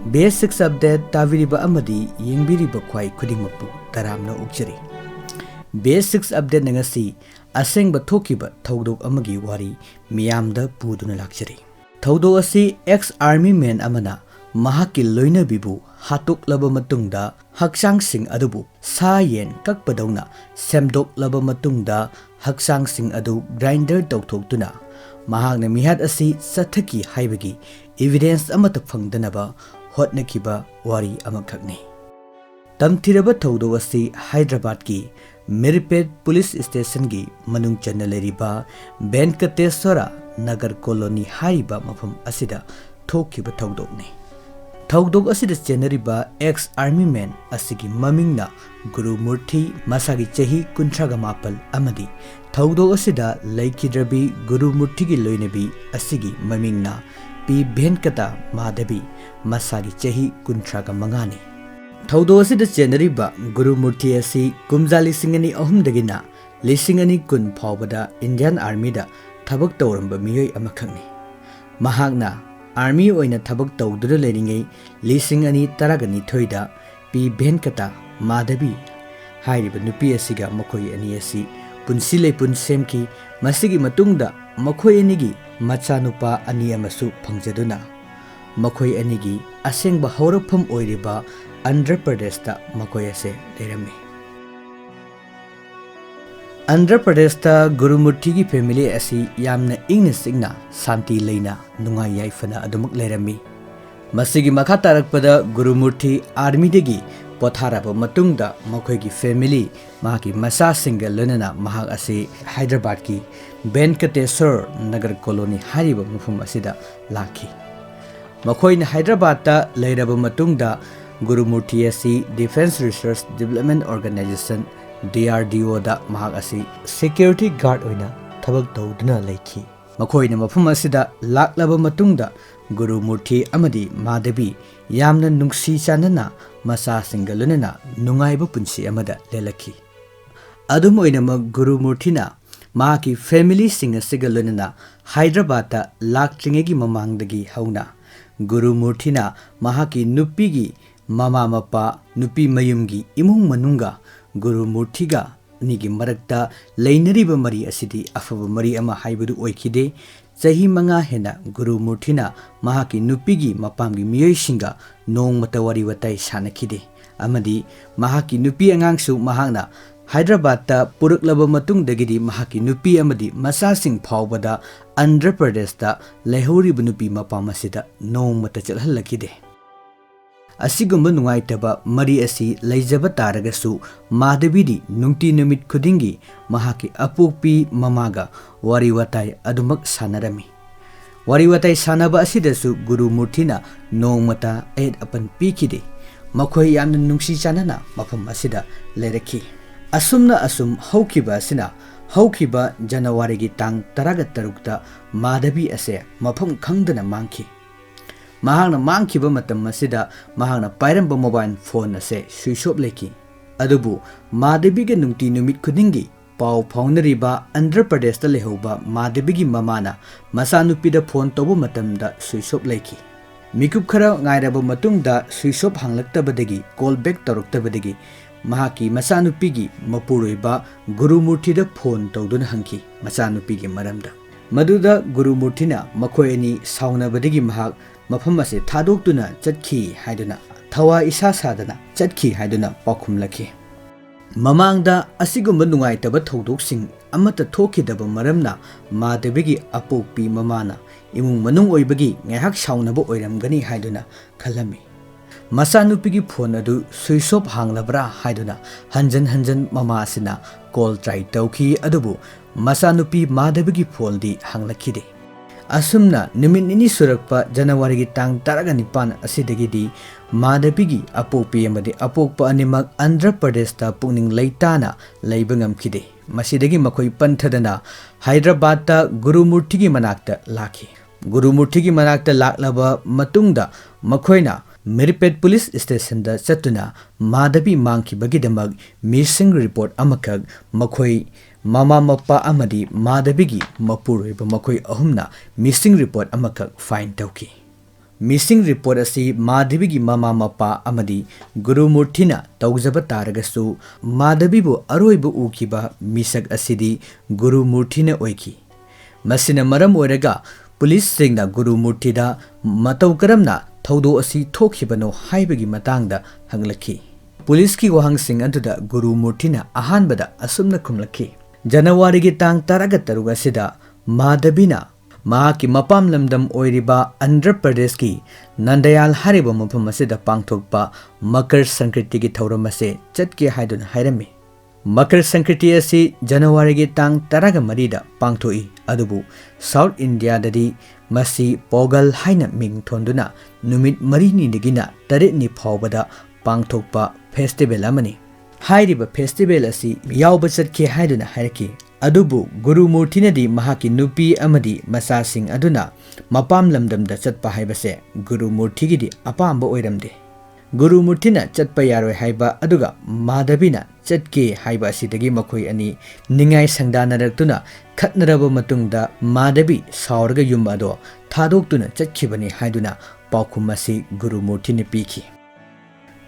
Basic update tabiriba amadi yengbiriba khwai khudingmapu taramna ukjari. Basic update nangasi asengba thokiba thodok amagi wari miyamda puduna lakjari. Thodok asi ex army man amana Mahakki loinabibu hatuklaba matungda hakchang sing adubu sa yen kakpadawna semdoklaba matungda hakchang sing adu grinder tawthoktuna mahakna mihat asi sathaki haibagi evidence amata phangdanaba hotnakiba wari amakhakni. Tamthiraba thodok asi Hyderabad ki Miripet Police Station gi manung channa leriba Venkateswara Nagar Colony haiba mafam asida thokiba thodokni. Thodok asida chenariba ex army man asigi mamingna Gurumurthy masagi chahi 38 amadi thodok asida laikidrabi Gurumurthy gi loinabi asigi mamingna P Venkata Madhabi masagi chahi 35 ni. Thodok asida chenariba Gurumurthy asi kumjali singani ahum dagina lisingani kun phawbada Indian Army da thabak tawramba miyoi amakhangni. Mahakna Army oina thabak tawdura leringei lising ani taragani thoida P Venkata Madhabi hairiba nupi asiga makhoi ani asi punsi lepun semki masigi matungda makhoi anigi machanupa ani amasu phangjaduna makhoi anigi asengba haurafam oiriba Andhra Pradesh ta makhoi ase lerami. Andhra Pradesh ta Gurumurthy gi family asi yamna ingna signa santi leina nungai yaifana adumak lerami. Masigi makha tarakpada Gurumurthy army degi potharaba matungda makhoi gi family mahaki masa singa lonana mahak asi Hyderabad ki Venkateswara Nagar Colony hariba mufum asida lakhi. Makhoi na Hyderabad ta leiraba matungda Gurumurthy asi Defense Research Development Organization DRDO da mahak asi security guard oina thabak tawduna leikhi. Makhoi na mafum asida laklaba matungda Gurumurthy amadi Madhabi yamna nungsi chanana masa singalunana nungaiba punsi amada lelakhi. Adum oina ma Gurumurthy na mahaki family singa sigalunana Hyderabad ta laklingegi mamangdagi hauna Gurumurthy na mahaki nupigi mama mapa nupi mayumgi imung manunga Gurumurthy ga nigi marakta leinariba mari asidi afaba mari ama haibudu oikide chahi manga hena Gurumurthy na mahaki nupigi mapamgi miyoi singa nongmata wari watai sanakide amadi mahaki nupi angangsu mahakna Hyderabad ta puruklaba matungdagidi mahaki nupi amadi masasing phawbada Andhra Pradesh ta leihoriba nupi mapamasida nongmata chalhallakide. Asigumba nungaitaba mari asi leijaba taragasu Madhabidi nungti numit khudingi mahaki apokpi mamaga wari watai adumak sanarami. Wari watai sanaba asidasu Gurumurthy na nongmata aid apan pikide makhoi yamna nungsi chanana mafam asida lerakhi. Asumna asum haukiba asina haukiba January gi tang 13 ta Madhabi ase mafam khangdana mangki. Mahakna mangkiba matam asida mahakna pairamba mobile phone ase switch off leki. Adubu Madhabi ga nungti numit khudingi pau phaunariba Andhra Pradesh ta lehoba Madhabi gi mamana masanupida phone tobu matamda switch off leki. Mikup khara ngairaba matungda switch off hanglaktabadagi call back taruktabadagi mahaki masanupigi mapuroiba Gurumurthy da phone tawduna hangki masanupigi maramda. Maduda Gurumurthy na makhoi ani saunabadagi mahak mafam ase thadokduna chatkhi haiduna thawa isa sadana chatkhi haiduna pakhumlakhi. Mamangda asigumba nungaitaba thodok-sing amata thokidaba maramna Madhabigi apokpi mamana imung manung oibagi ngaihak saunaba oiramgani haiduna khalami. Masanupigi phone adu switch off hanglabra haiduna hanjan mama asina call try tawki adubu masanupi Madhabigi phone di hanglakide. Asumna numit nini surakpa January gi tang 19 asidagidi Madhabigi apokpi amadi apokpa animak Andhra Pradesh ta pungning leitana leiba ngamkide. Masidagi makhoi panthadana Hyderabad ta Gurumurthy gi manakta lakhi. Gurumurthy gi manakta laklaba matungda makhoina Miripet Police Station da chatuna Madhabi mangkibagidamag missing report amakak makhoi Mama Mappa Amadi Madhabigi Mapuroiba Makhoi ahumna missing report amakak fine tauki. Missing report asi Madhavigi mama mapa amadi Gurumurthina tawjaba taragasu Madhavibu aroibu ukiba misak asidi Gurumurthina oiki. Masina maram oiraga police singna Gurumurthida matau karamna thaudo asi thokhibano haibagi matangda hanglaki. Police ki wahang sing aduda Gurumurthina ahanbada asumna kumlaki. January gi tang taraga taruga sida Madhavina Mahakki mapam lamdam oiriba Andhra Pradesh ki Nandayal hariba mafam asida pangthokpa Makar Sankriti gi thauram ase chatke haidun hairami. Makar Sankriti asi January gi tang taraga marida pangthoi adubu South India dadi masi Pogal haina ming thonduna numit marini digina taretni phawbada pangthokpa festival amani. Hairiba festival asi yawba chatke haiduna hairaki. Adubu Gurumurthina di Mahakki nupi amadi masasing aduna mapam lamdamda chatpa haibase Gurumurthy gi di apamba oiramde. Gurumurthina chatpa yaroi haiba aduga Madhavina chatke haiba asidagi makhoi ani ningai sangdanaratuna khatnaraba matungda Madhavi sauraga yum ado thadoktuna chatkhibani haiduna paukhum asi Gurumurthina piki.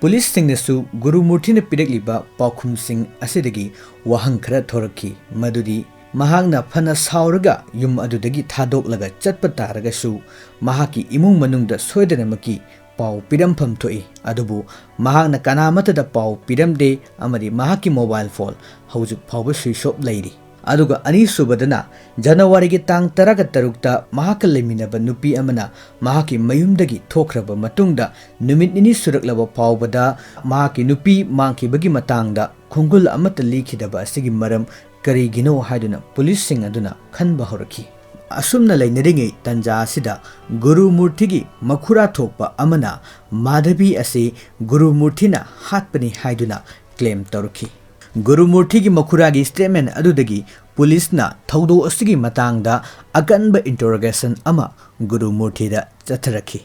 Police singnasu Gurumurthina pirakliba paukhum sing asidagi wahang khara thoraki madudi mahakna phana sauraga yum adudagi thadoklaga chatpa taragasu mahakki imung manungda soidanamaki pau pirampham thoi adubu mahakna kanamatada pau piramde amadi mahakki mobile phone haujuk phawba switch off lairi. Aduga ani subadana January gi tang taraga tarukta mahakka leminaba nupi amana mahakki mayumdagi thokraba matungda numit nini suraklaba phawbada mahakki nupi mangkhibagi matangda khungul amata likhidaba asigi maram karigino haiduna police sing aduna khanba horaki. Asumna lainaringai tanja asida Gurumurthy gi makhura thokpa amana Madhavi ase Gurumurthina hatpani haiduna claim tarukhi. Gurumurthy gi makhuragi statement adudagi police na thaudo asigi matangda akanba interrogation ama Gurumurthy da chatharakhi.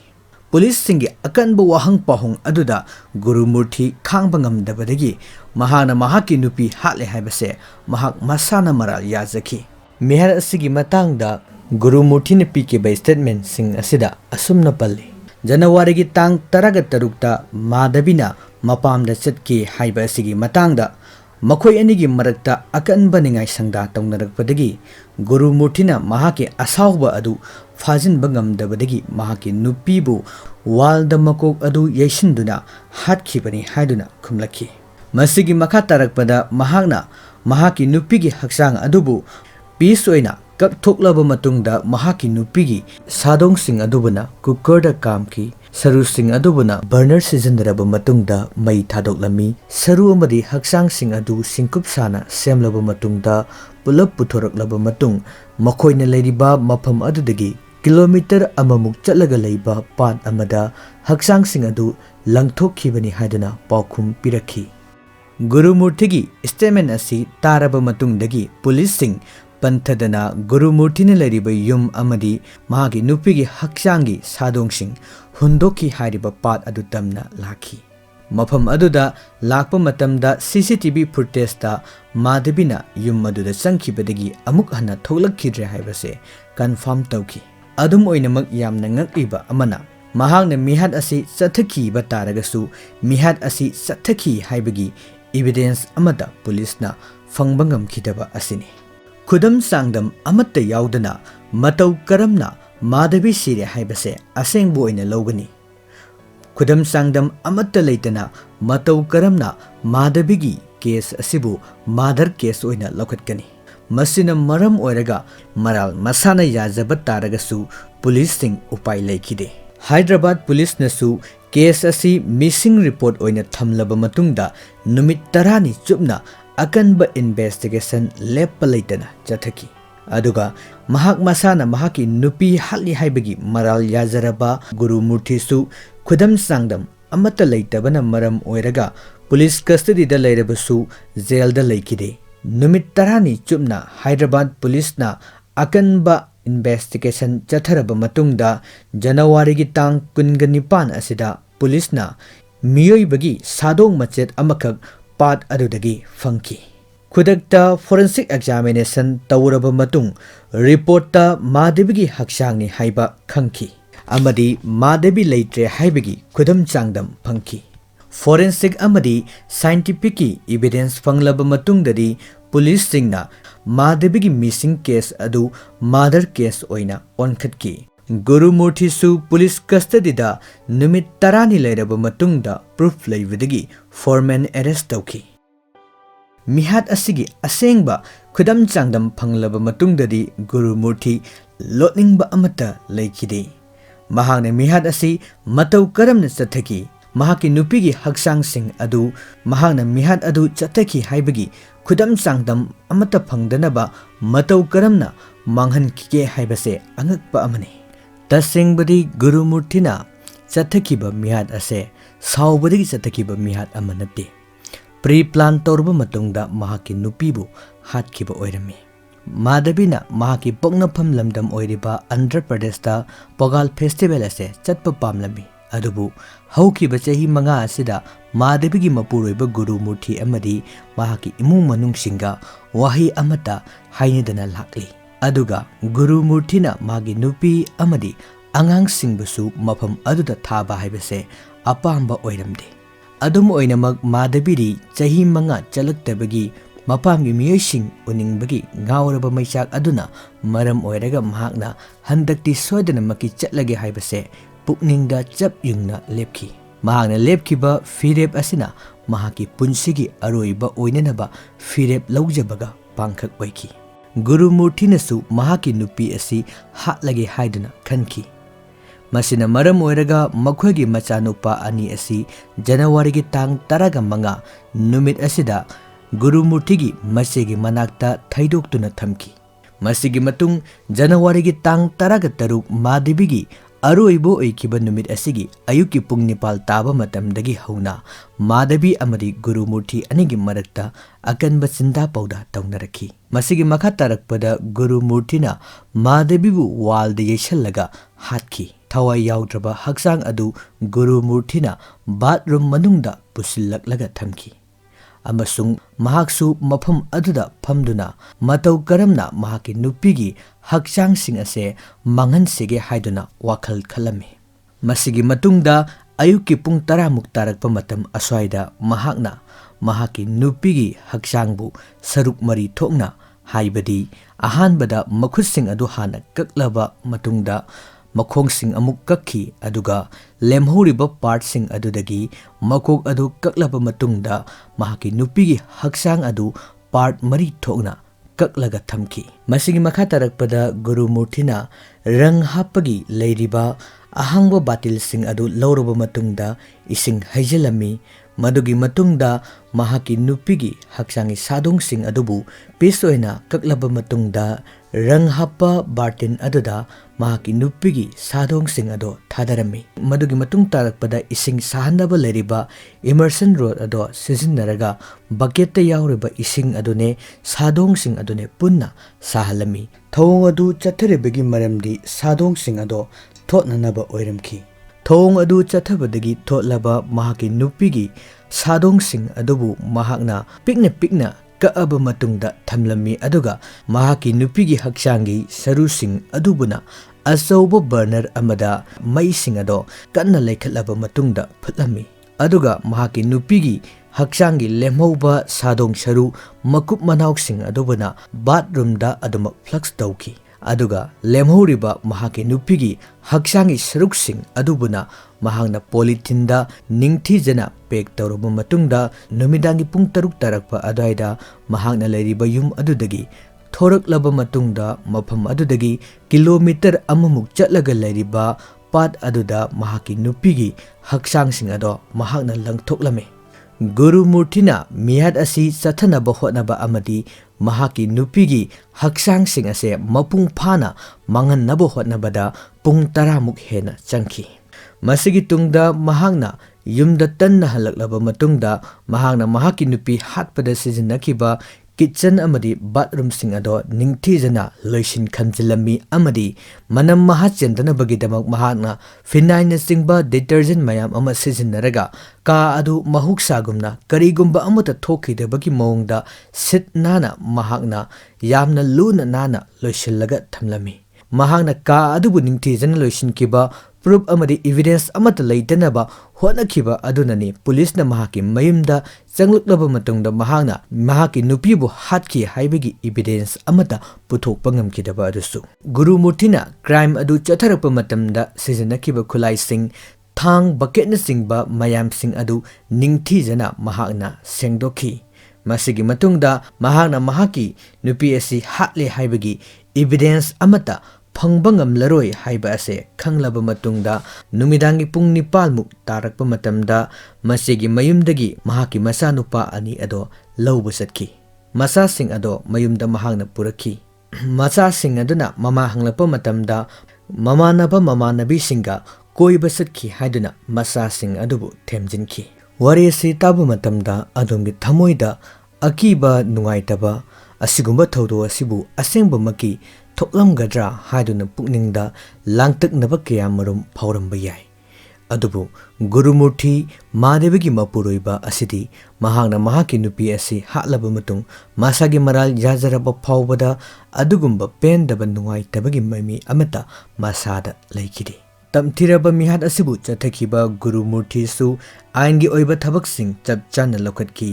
Police singi akanba wahang pahung aduda Gurumurthy khangba ngamdabadagi mahana mahakki nupi hatle haibase mahak masana maral yazaki. Mehar asigi matangda Gurumurthy na pike by statement sing asida asumna palli. January gi tang taraga tarukta Madhavina mapamda chatke haiba asigi matangda makhoi anigi marakta akanba ningai sangda tongnarakpadagi Gurumurthina mahakki asawba adu fajinba ngamdabadagi mahakki nupibu walda makok adu yaisinduna hatkibani haiduna khumlaki. Masigi makha tarakpada mahakna mahakki nupigi haksang adubu peace oina kaktoklaba matungda mahakki nupigi sadong sing adubuna kukurda kamki saru sing adubuna burner sizindaraba matungda mai thadoklami saru amadi haksang sing adu singkup sana semlaba matungda pulap puthoraklaba matung makhoina leiriba mafam adudagi kilometer amamuk chatlaga leiba pat amada haksang sing adu langthokhibani haiduna paukhum pirakhi. Gurumurthy gi statement asi taraba matungdagi police sing Panthadana Gurumurthina lariba yum amadi mahakki nupigi haksangi sadongsing hundoki hariba pat adu tamna lakhi. Mafam aduda lakpa matamda CCTV footage ta Madhavina yum aduda changkhibadagi amuk hana tholakhidre haibase confirm tawki. Adum oinamak yamna ngakliba amana mahakna mihat asi chathaki ba taragasu mihat asi chathaki haibagi evidence amada police na fangba ngamkhidaba asini. Khudam sangdam amatta yaudana matau karamna Madhavi sire haibase asengbu oina logani. Khudam sangdam amatta leitana matau karamna Madhavigi case asibu Madhar case oina lokhatkani. Masina maram oiraga maral masana yajaba taragasu police sing upai laikide. Hyderabad police nasu case asi missing report oina thamlaba matungda numit tarani chupna akanba investigation lepa leitana chathaki. Aduga mahak masana mahakki nupi halli haibagi maral yajaraba Gurumurthy su khudam sangdam amata leitabana maram oiraga police custody da leirabasu jail da leikide. Numit tarani chupna Hyderabad police na akanba investigation chatharaba matungda January gi tang 19 asida police na miyoi bagi sadong machet amakak pat adudagi fangki. Khudakta forensic examination tawraba matung report ta Madhavigi haksangni haiba khangki. amadi Madhabi leitre haibagi khudam changdam phangki. Forensic amadi scientific evidence fanglaba matungdadi police singna Madhabigi missing case adu murder case oina onkhatki. Gurumurthy su police custody da numit tarani lairaba matungda proof laibadagi foreman arrest tauki. Mihat asigi asengba khudam changdam phanglaba matungdadi Gurumurthy lotningba amata laikide. Mahakna mihat asi matau karamna chathaki. Mahakki nupigi haksang sing adu mahakna mihat adu chathaki haibagi khudam changdam amata phangdanaba matau karamna manghan kike haibase angakpa amani. Tasengbadi Gurumurthyna chathakiba mihat ase saubadagi chathakiba mihat amanate. Pre-plan torba matungda Mahakki Nupibu hatkiba oirami. Madhabina Mahakki Pognapam lamdam oiriba Andhra Pradeshta Pogal Festival ase chatpa pamlami. Adubu haukiba chahi manga asida Madhabigi mapuroiba Gurumurthy amadi Mahakki imung manungsinga wahi amata hainidana lakli. Aduga Gurumurthyna magi nupi amadi angang singbusu mafam aduda thaba haibase apamba oiramde. Adum oinamak Madhabiri chahi manga chalaktabagi mapamgi miyoising uningbagi ngawraba maisak aduna maram oiraga mahakna handakti soidana maki chatlage haibase pukningda chap yungna lepki. Mahakna lepkiba firep asina Mahakki punsigi aroiba oinanaba firep laujabaga pangkhak oiki. Gurumurthynasu Mahakki nupi asi hatlage haiduna khanki. Masina maram oiraga makhoi machanupa ani asi January gi tang 15 numit asida Gurumurthygi masigi manakta thaidoktuna thamki. Masigi matung January gi tang 13 Madhabigi aroibo oikiba numit asigi ayuki pung nipal taba matamdagi hauna Madhabi amadi Gurumurthy anigi marakta akanba sinda pauda taunaraki. Masigi makha tarakpada Gurumurthyna Madhabibu walda yeshallaga hatki. Thawai yaudraba haksang adu Gurumurthyna bathroom manungda pusillaklaga thamki. Amasung mahaksu mafam aduda phamduna matau karamna Mahakki nupigi haksang sing ase manghan sege haiduna wakhal khalami. Masigi matungda ayuki pung 10 muk tarakpa matam aswaida mahakna Mahakki nupigi haksangbu saruk mari thokna haibadi ahanbada makhusing adu hana kaklaba matungda makhong amuk kakhi aduga lemhuriba part sing adudagi makok adu kaklaba matungda Mahakki nupigi haksang adu part mari thokna kaklaga thamki. Masigi makha tarakpada Gurumurthyna rang hapagi leiriba ahangba batil sing adu lawraba matungda ising haijalami. Madugi matungda Mahakki nupigi haksangi sadong sing adubu pisoina kaklaba matungda rang happa bartin aduda Mahakki nupigi sadong sing ado thadarami. Madugi matung tarakpada ising sahanaba leriba immersion rod ado sizinaraga bucket yauriba ising adune sadong sing adune punna sahalami. Thong adu chatharebagi maramdi sadong sing ado thotnanaba oiramki. Thong adu chathabadagi thotlaba Mahakki nupigi sadong sing adubu mahakna pikna kaaba matungda thamlami aduga Mahakki nupigi haksangi saru sing adubuna asauba burner amada mai sing ado kanna lekhatlaba matungda phutlami. Aduga Mahakki nupigi haksangi lemhauba sadong saru makup manauk sing adubuna bathroom da adumak flux tauki. Aduga lemhuriba Mahakki nupigi haksangi saruk sing adubuna mahakna polythene ningthijana pek tawraba matungda numidangi pung 6 tarakpa adaida mahakna leiriba yum adudagi thoraklaba matungda mafam adudagi kilometer amamuk chatlaga leiriba pat aduda Mahakki nupigi haksang sing ado mahakna langthoklame. Gurumurthyna mihat asi chathanaba hotnaba amadi Mahakki nupigi haksang sing ase mapung phana mangannaba hotnabada pung 10 muk hena changki. Masigi tungda mahakna yumda tanna halaklaba matungda mahakna Mahakki nupi hatpada sizinnakiba kitchen amadi bathroom sing ado ningthijana loishin khanjilami amadi manam mahachendana bagidamak mahakna phenyl singba detergent mayam ama sizinnaraga ka adu mahuksagumna karigumba amata thokhidabagi mawngda sit nana mahakna yamna luna nana loishillaga thamlami. Mahakna ka adubu ningthijana loishinkiba proof amadi evidence amata leitanaba hotnakiba adunani police na mahaki mayumda changluknaba matungda mahakna mahaki nupibu hatki haibagi evidence amata puthokpa ngamkidaba adusu Gurumurthy na crime adu chatharapa matamda sizenakiba khulai sing thang bucket na singba mayam sing adu ningthijana mahakna sengdokhi masigi matungda mahakna mahaki nupi asi hatle haibagi evidence amata phangba ngamlaroi haiba ase khanglaba matungda numidangi pung 9 muk tarakpa matamda masigi mayumdagi mahaki masanupa ani ado lawba satki masa sing ado mayumda mahakna purakhi masa sing aduna mama hanglapa matamda mamanabi singa koiba satki haiduna masa sing adubu themjinki wari si tabu matamda adumgi thamoida akiba nungaitaba asigumba thodo asibu asengba maki thoklamgadra haiduna pukningda langtaknaba kayamarum phawramba yai adubu Gurumurthy madebagi mapuroiba asidi mahakna mahaki nupi asi hatlaba matung masagi maral yajaraba phawbada adugumba pendaba nungaitabagi mami amata masada laikidi tamthiraba mihat asibu chathakiba Gurumurthy su aingi oiba thabaksing chapchana lokhatki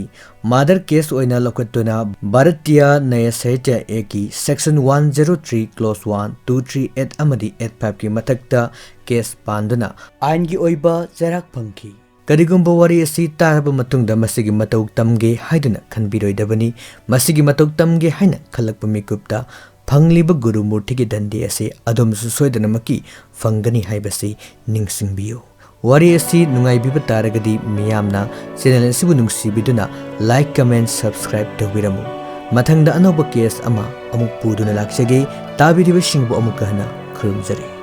mother case oina lokhatuna Bharatiya Naya Sahitya Eki section 103 clause 1 238 amadi 85 ki mathakta case panduna aingi oiba charak phangki Karigumba wari asi taraba matungda masigi matau tamge haiduna khanbiroidabani masigi matau tamge haina khalakpa mikupta Pangliba Gurumurthy ki dandi ase adom soidanamaki fangani haibasi ningsingbiyo wari asi nungai biba taragadi miyamna channel asibu nungsibiduna like comment subscribe tawbiramu mathangda anoba case ama amuk puduna laksage tabiriba singbu amuk kahna khurumjari